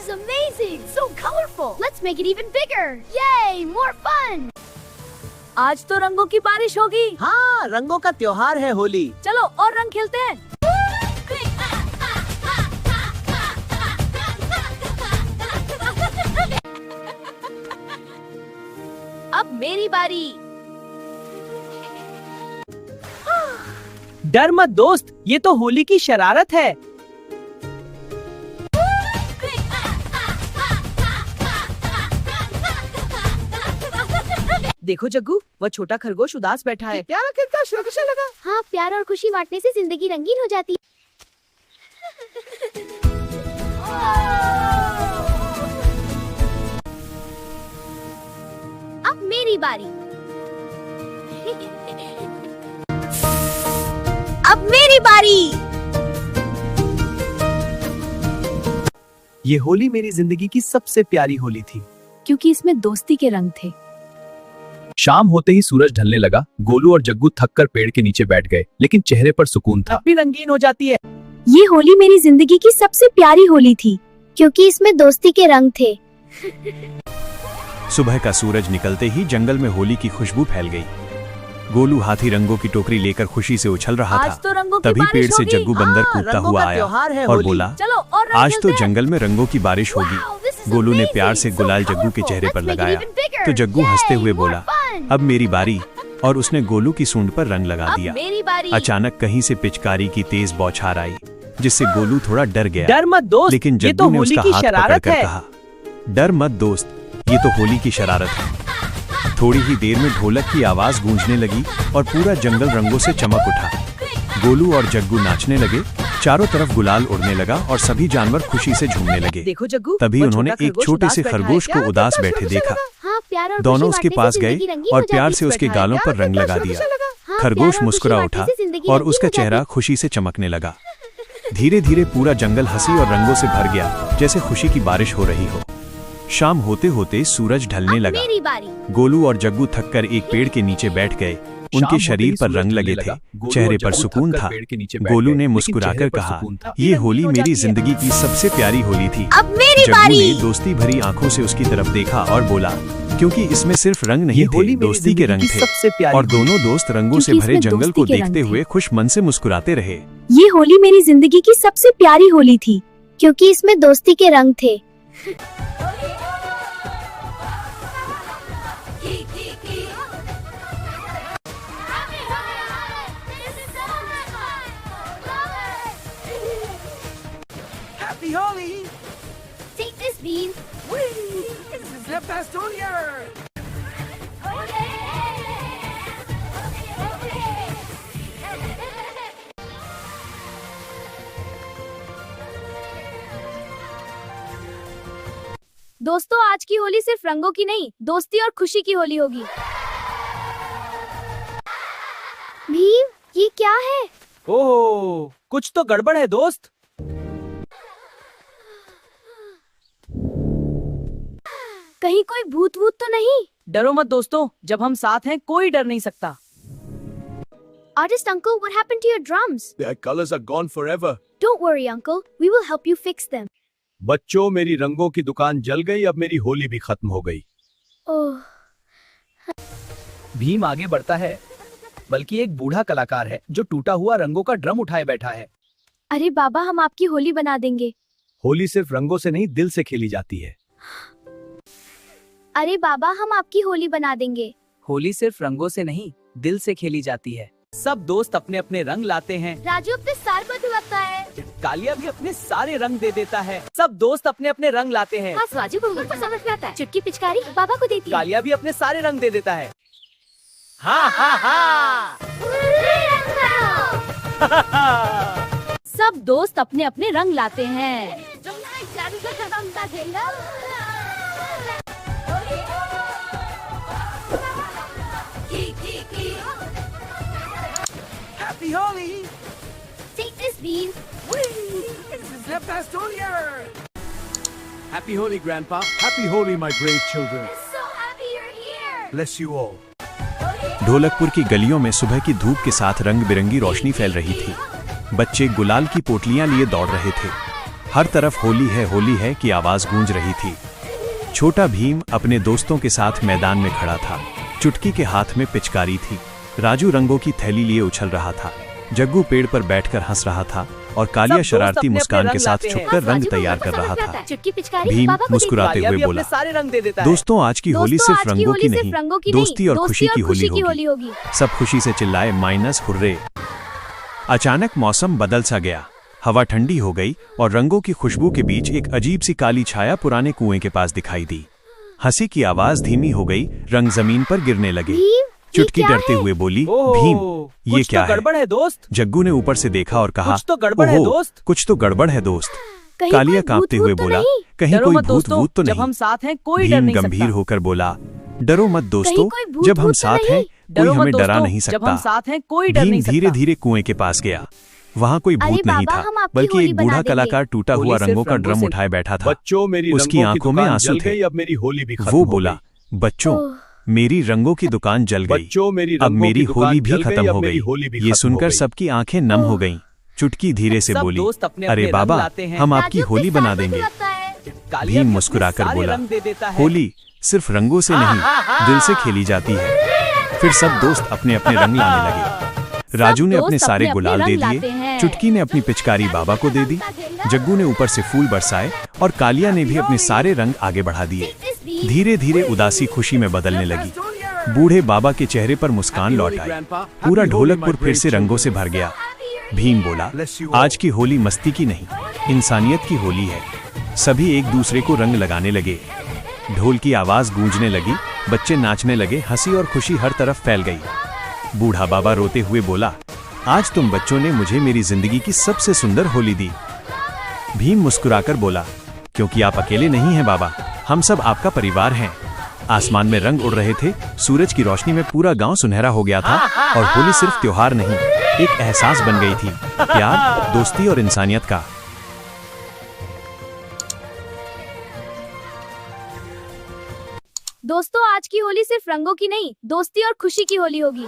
is amazing! So colorful! Let's make it even bigger! Yay! More fun! आज तो रंगों की बारिश होगी। हाँ, रंगों का त्योहार है होली। चलो और रंग खेलते हैं। अब मेरी बारी। डर मत दोस्त, ये तो होली की शरारत है। देखो जग्गू, वह छोटा खरगोश उदास बैठा है। प्यारा कितना सुरक्षा लगा। हाँ, प्यार और खुशी बांटने से जिंदगी रंगीन हो जाती है। अब मेरी बारी। अब मेरी बारी। ये होली मेरी जिंदगी की सबसे प्यारी होली थी, क्योंकि इसमें दोस्ती के रंग थे। शाम होते ही सूरज ढलने लगा। गोलू और जग्गू थककर पेड़ के नीचे बैठ गए, लेकिन चेहरे पर सुकून था। अब भी रंगीन हो जाती है। ये होली मेरी जिंदगी की सबसे प्यारी होली थी, क्योंकि इसमें दोस्ती के रंग थे। सुबह का सूरज निकलते ही जंगल में होली की खुशबू फैल गई। गोलू हाथी रंगों की टोकरी लेकर खुशी से उछल रहा आज था। तो रंगों की तभी बारिश पेड़ से होगी। जग्गू बंदर कूदता रंगों हुआ का आया त्योहार है और होली। बोला, चलो और रंग आज तो खेलते हैं। जंगल में रंगों की बारिश होगी। Wow, this is गोलू ने amazing, प्यार से so गुलाल जग्गू के colorful. चेहरे पर Let's make it लगाया even bigger. तो जग्गू Yay, हंसते हुए more बोला, fun. अब मेरी बारी। और उसने गोलू की सूंड पर रंग लगा अब दिया। मेरी बारी। अचानक कहीं से पिचकारी की तेज बौछार आई, जिससे गोलू थोड़ा डर गया। डर मत दोस्त, लेकिन ये जग्गू तो ने होली उसका की हाथ शरारत पकड़कर है। कहा, डर मत दोस्त, ये तो होली की शरारत है। थोड़ी ही देर में ढोलक की आवाज गूंजने लगी और पूरा जंगल रंगों से चमक उठा। गोलू और जग्गू नाचने लगे, चारों तरफ गुलाल उड़ने लगा और सभी जानवर खुशी से झूमने लगे। देखो जग्गू, तभी वह उन्होंने छोटा एक खरगोश छोटे उदास से बैठा है। खरगोश को प्यारा उदास कितना बैठे सुरक्षा देखा। लगा। हाँ, प्यार और दोनों खुशी उसके बांटने पास से गए जिंदगी रंगीन और हो प्यार जाती से है। उसके गालों पर रंग लगा दिया। हाँ, खरगोश प्यार और मुस्कुरा खुशी उठा बांटने से जिंदगी और रंगीन उसका हो जाती चेहरा खुशी से चमकने लगा। धीरे धीरे पूरा जंगल हंसी और रंगों से भर गया, जैसे खुशी की बारिश हो रही हो। शाम होते होते सूरज ढलने अब लगा। मेरी बारी। गोलू और जग्गू थककर एक पेड़ के नीचे बैठ गए। उनके शरीर पर रंग लगे थे, चेहरे पर सुकून था। गोलू ने मुस्कुराकर कहा, ये होली मेरी जिंदगी की सबसे प्यारी होली थी। अब मेरी जग्गू बारी। ने दोस्ती भरी आंखों से उसकी तरफ देखा और बोला, क्योंकि इसमें सिर्फ रंग नहीं ये थे, होली मेरी दोस्ती के रंग जिंदगी की थे। सबसे प्यारी और होली। दोनों दोस्त रंगों से क्योंकि भरे इसमें जंगल को दोस्ती के देखते रंग हुए थे। खुश मन से मुस्कुराते रहे। ये होली मेरी जिंदगी की सबसे प्यारी होली थी, क्योंकि इसमें दोस्ती के रंग थे। Happy Holi! Take this, Bean. Whee! This is the best Holi ever! दोस्तों आज की होली सिर्फ रंगों की नहीं, दोस्ती और खुशी की होली होगी। भीम, ये क्या है? ओह, कुछ तो गड़बड़ है दोस्त। कहीं कोई भूत वूत तो नहीं? डरो मत दोस्तों, जब हम साथ हैं कोई डर नहीं सकता। Artist uncle, what happened to your drums? Their colors are gone forever. Don't worry, uncle. We will help you fix them. बच्चों, मेरी रंगों की दुकान जल गई, अब मेरी होली भी खत्म हो गई। Oh, भीम आगे बढ़ता है, बल्कि एक बूढ़ा कलाकार है जो टूटा हुआ रंगों का ड्रम उठाए बैठा है। अरे बाबा, हम आपकी होली बना देंगे। होली सिर्फ रंगों से नहीं, दिल से खेली जाती है। अरे बाबा, हम आपकी होली बना देंगे। होली सिर्फ रंगों से नहीं, दिल से खेली जाती है। सब दोस्त अपने अपने रंग लाते हैं। राजू अपने सार को धुलकता है। कालिया भी अपने सारे रंग दे देता है। सब दोस्त अपने अपने रंग लाते हैं। हाँ, राजू को ऊपर समझ में आता है। चुटकी पिचकारी बाबा को देती है। कालिया भी अपने सारे रंग दे देता है। हाँ हाँ हाँ। सब दोस्त अपने अपने रंग लाते हैं। Happy Holi! Take this, Bean. Whee! This is the best Holi ever! Happy Holi, Grandpa. Happy Holi, my brave children. So happy you're here. Bless you all. Dholakpur की गलियों में सुबह की धूप के साथ रंग बिरंगी रोशनी फैल रही थी। बच्चे गुलाल की पोटलियां लिए दौड़ रहे थे। हर तरफ होली है की आवाज गूंज रही थी। छोटा भीम अपने दोस्तों के साथ मैदान में खड़ा था। चुटकी के हाथ में पिचकारी थी। राजू रंगों की थैली लिए उछल रहा था। जग्गू पेड़ पर बैठकर हंस रहा था और कालिया सब दोस्त शरारती अपने मुस्कान रंग के साथ लाते हैं। छुपकर रंग राजू तैयार को कर बहुत रहा पसंद था। आता है। चुटकी पिचकारी भीम बाबा को मुस्कुराते कालिया हुए भी बोला, अपने सारे रंग दे देता है। दोस्तों आज की होली दोस्तों, सिर्फ आज की रंगों की होली सिर्फ नहीं, रंगों की नहीं, दोस्ती और खुशी की होली होगी। सब खुशी से चिल्लाए माइनस हुर्रे। अचानक मौसम बदल सा गया। हवा ठंडी हो गई और रंगों की खुशबू के बीच एक अजीब सी काली छाया पुराने कुएं के पास दिखाई दी। हंसी की आवाज धीमी हो गई, रंग जमीन पर गिरने लगे। चुटकी डरते हुए बोली, भीम ये क्या है? गड़बड़ है दोस्त। जग्गू ने ऊपर से देखा और कहा, कुछ तो गड़बड़ है "ओहो, दोस्त।" कुछ तो गड़बड़ है दोस्त। कहीं कालिया कोई कांपते भूत हुए वूत तो बोला, नहीं? कहीं डरो कोई मत भूत दोस्तों, वूत तो जब नहीं। हम साथ हैं कोई डर भीम नहीं गंभीर सकता। होकर बोला, डरो मत दोस्तों, कोई भूत जब हम वूत तो साथ नहीं? हैं कोई डरो मत हमें डरा दोस्तों, नहीं जब हम सकता। साथ हैं कोई डर भीम नहीं सकता। धीरे धीरे कुएं के पास गया। वहाँ कोई अरे भूत नहीं बाबा, था, हम आपकी बल्कि होली एक बना बूढ़ा देंगे। कलाकार टूटा होली हुआ सिर्फ रंगों का रंगों ड्रम से उठाए बैठा था। बच्चों मेरी उसकी रंगों आंखों की में दुकान आंसू जल थे। गई, अब मेरी होली भी खत्म वो हो बोला, गई। बच्चों ओह, मेरी रंगों की दुकान जल गई, बच्चों मेरी अब रंगों मेरी की दुकान होली भी जल गई, खत्म अब हो मेरी गई। होली भी ये खत्म हो सुनकर गई। सबकी आंखें नम हो गईं। चुटकी धीरे से सब बोली, दोस्त अपने अरे अपने बाबा रंग लाते हैं। हम आपकी राजू होली के बना साथ देंगे। लगता है। कालिया भीम भी अपने मुस्कुराकर सारे बोला, रंग दे देता है। होली सिर्फ रंगों से नहीं दिल से खेली जाती है। फिर सब दोस्त अपने अपने रंग लाने लगे। राजू ने दोस्त अपने सारे अपने गुलाल दे रंग लाते दिए। हैं। चुटकी ने अपनी पिचकारी बाबा को दे दी। जग्गू ने ऊपर से फूल बरसाए और कालिया ने भी अपने सारे रंग आगे बढ़ा दिए। धीरे धीरे उदासी खुशी में बदलने लगी। बूढ़े बाबा के चेहरे पर मुस्कान लौट आई। पूरा ढोलकपुर फिर से रंगों से भर गया। भीम बोला, आज की होली मस्ती की नहीं, इंसानियत की होली है। सभी एक दूसरे को रंग लगाने लगे। ढोल की आवाज गूंजने लगी, बच्चे नाचने लगे, हंसी और खुशी हर तरफ फैल गई। बूढ़ा बाबा रोते हुए बोला, आज तुम बच्चों ने मुझे मेरी जिंदगी की सबसे सुंदर होली दी। भीम मुस्कुराकर बोला, क्योंकि आप अकेले नहीं हैं बाबा, हम सब आपका परिवार हैं। आसमान में रंग उड़ रहे थे, सूरज की रोशनी में पूरा गांव सुनहरा हो गया था और होली सिर्फ त्योहार नहीं, एक एहसास बन गई थी, प्यार, दोस्ती और इंसानियत का। दोस्तों, आज की होली सिर्फ रंगों की नहीं, दोस्ती और खुशी की होली होगी।